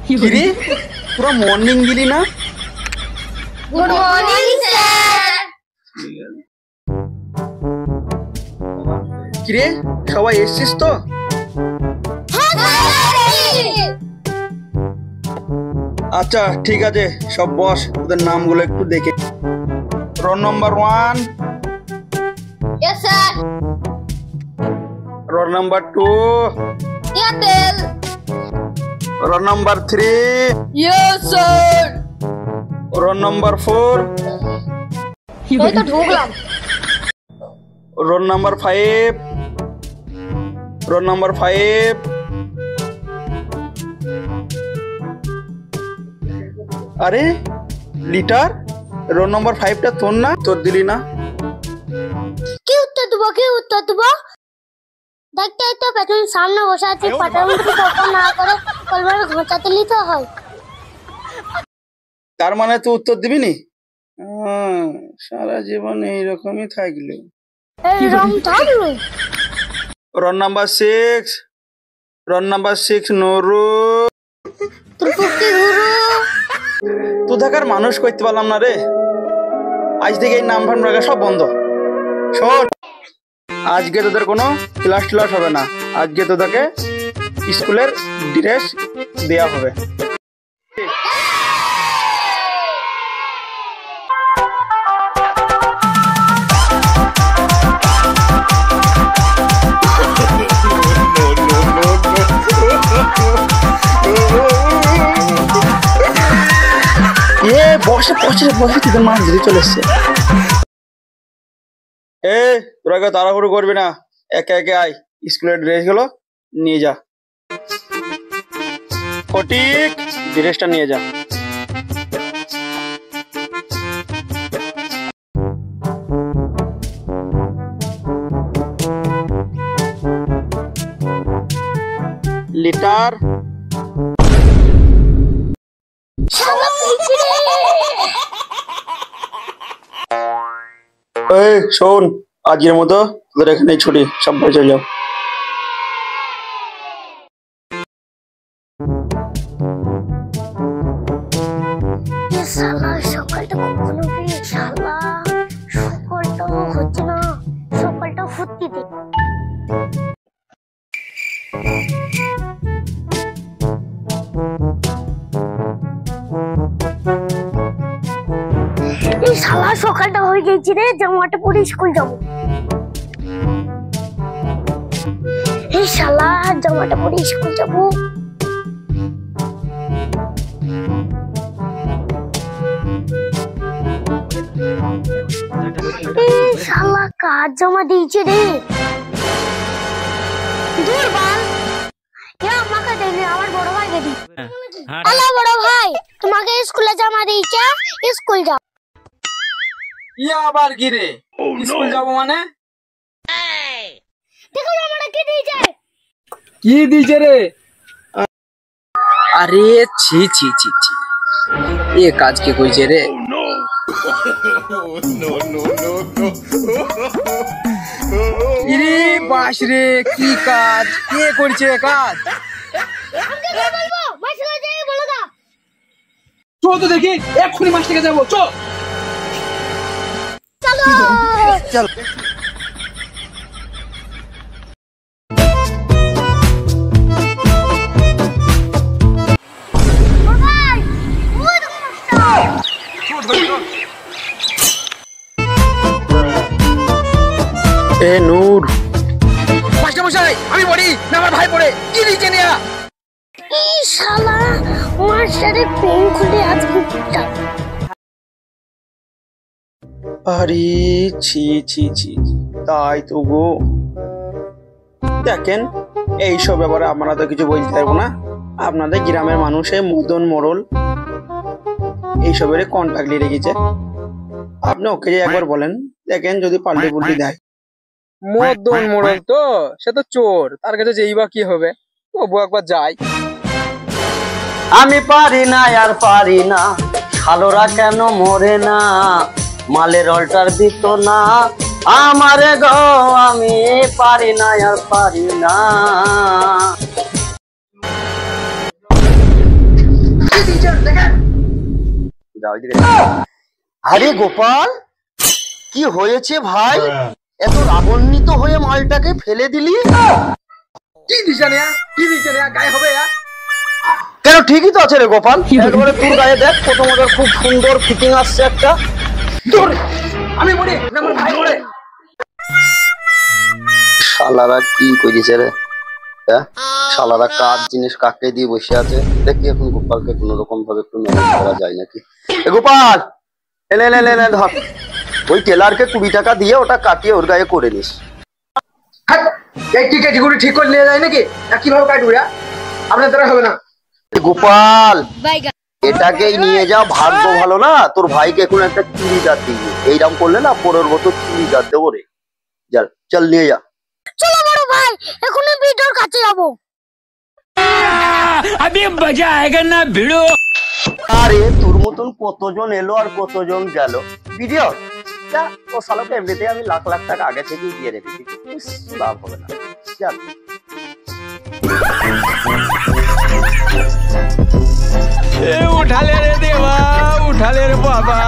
কিরে পুরো মর্নিং দিলি না? Good morning sir. কিরে সবাই এসছিস তো? আচ্ছা ঠিক আছে, সব বস, ওদের নামগুলো একটু দেখে। Roll number 1, yes sir. Roll number 2, Airtel. Roll number 3, yes sir. Roll number 4, এই তো ঢুকলাম। রোল নাম্বার 5, রোল নাম্বার 5, আরে লিটার, রোল নাম্বার 5টা তোর না? তোর দিলি না? কি উত্তর দেবো, কি উত্তর দেবো? দেখতে তো পেছনে সামনে বসে আছে, পাটামুটি কখন না করে কলবার ঘোচাতে নিতে হয়। তার মানে তুই উত্তর দিবি নি? সারা জীবন এইরকমই থাকলো। এইরকম থাকলো। Roll number 6, roll number 6 Nuru. তোর পুকি গুরু। তুই দেখার মানুষ করতে পারলাম না রে। আজ থেকে এই নাম ফান রাখা সব বন্ধ। শোন, আজকে তোদের কোনো ক্লাস টিলাস হবে না। আজকে তোদেরকে স্কুলের ড্রেস দেয়া হবে। বসে বসে বসে তোদের মাছ ধরে চলে এসছে। তোরা কেউ তাড়াহুড়ো করবি না, একে একে আয়, স্কুলের ড্রেস গুলো নিয়ে যা। ফটিক, ড্রেসটা নিয়ে যা। লিটার, শোন, আজকের মতো তোদের এখানে ছুটি, সব বাড়ি চলে যাও। সকালটা কখনো সকালটা হচ্ছে না, সকালটা ফুটতে দে। এই শালা সকালটা হয়ে গেছে রে, জামাটা পরে স্কুল যাবো। এই শালা জামাটা পরে স্কুল যাবো। এই শালা কাজ জমা দিয়েছে রে। দূর বাল, আমাকে দেয়নি, আমার বড় ভাইকে দি। হ্যালো বড় ভাই, তোমাকে স্কুলে জমা দিয়েছে, স্কুল যাও। আবার কি রে, স্কুল যাবো মানে? দেখো জামাটা কি দিয়েছে। কি দিয়েছে রে? আরে ছি ছি ছি ছি, এ কাজ কে কইছে রে? ইরে বাস রে, কি কাজ কে করছে কাজ? আমাকে কি বলবো, মাস্টার যাই বলো না। চল তো দেখি, এক্ষুনি মাস্টারকে যাবো, চল চলো চল। ভাই, ওই দেখো মাস্টার। এ নূর, মাস্টার মশাই আমি পড়ি না, আমার ভাই পড়ে, কি দিয়েছে নিয়া? এই শালা মাস্টারের পেন খুলে আজকে পিটা। আরে ছি ছি ছি, তাই তো গো। দেখেন, এইসব ব্যাপারে আমরা তো কিছু বলতে পারবো না। আপনাদের গ্রামের মানুষে মদন মোড়ল এইসবের কন্ট্যাক্ট নিয়ে রেখেছে। আপনি ওকে যে একবার বলেন, দেখেন যদি পাল্টে পুল্টি দেয়। মদন মোড়ল তো, সে তো চোর, তার কাছে যেই বা কি হবে, তবু একবার যাই। আমি পারি না আর পারি না, শালোরা কেন মরে না, মালের অল্টার দিত না আমারে গো, আমি পারি না আর পারি না। আরে গোপাল, কি হয়েছে ভাই? এত রাগান্বিত হয়ে মালটাকে ফেলে দিলি? কি দিছে না, কি দিছে না, গায়ে হবে? কেন, ঠিকই তো আছে রে গোপাল। একবারে তোর গায়ে দেখ, প্রথমত খুব সুন্দর ফিটিং আসছে একটা। তোর আমি মরে না, আমার ভাই মরে। শালারা কি করেছে রে? হ্যাঁ, শালারা কাজ জিনিস কাকে দিয়ে বসে আছে। দেখি এখন গোপালকে কোন রকম ভাবে একটু ম্যানেজ করা যায় নাকি। এ গোপাল, এলে এলে এলে ধর, ওই টেলারকে 20 টাকা দিয়ে ওটা কাটিয়ে ওর গায়ে করে নিস। এই টিকেটগুলো ঠিক করে নিয়ে যায় নাকি? না কিভাবে কাটবো? আপনার দ্বারা হবে না। গোপাল, এটাকেই নিয়ে যা, ভাগ্য ভালো না তোর ভাইকে এখন একটা চুড়িদার দিবি। এইরকম করলে না পরের বছর চুড়িদার দেবো রে। চল চল নিয়ে যা। চলো বড় ভাই, এখনই ভিডিওর কাছে যাবো। अभी मजा आएगा ना भिड़ो। আরে তোর মতন কতজন এলো আর কতজন গেল ভিডিও। ও শালাকে এমনিতে আমি লাখ লাখ টাকা আগে থেকেই দিয়ে রেখেছি, লাভ হবে না। চল। उठा ले रे देवा, उठा ले रे बाबा।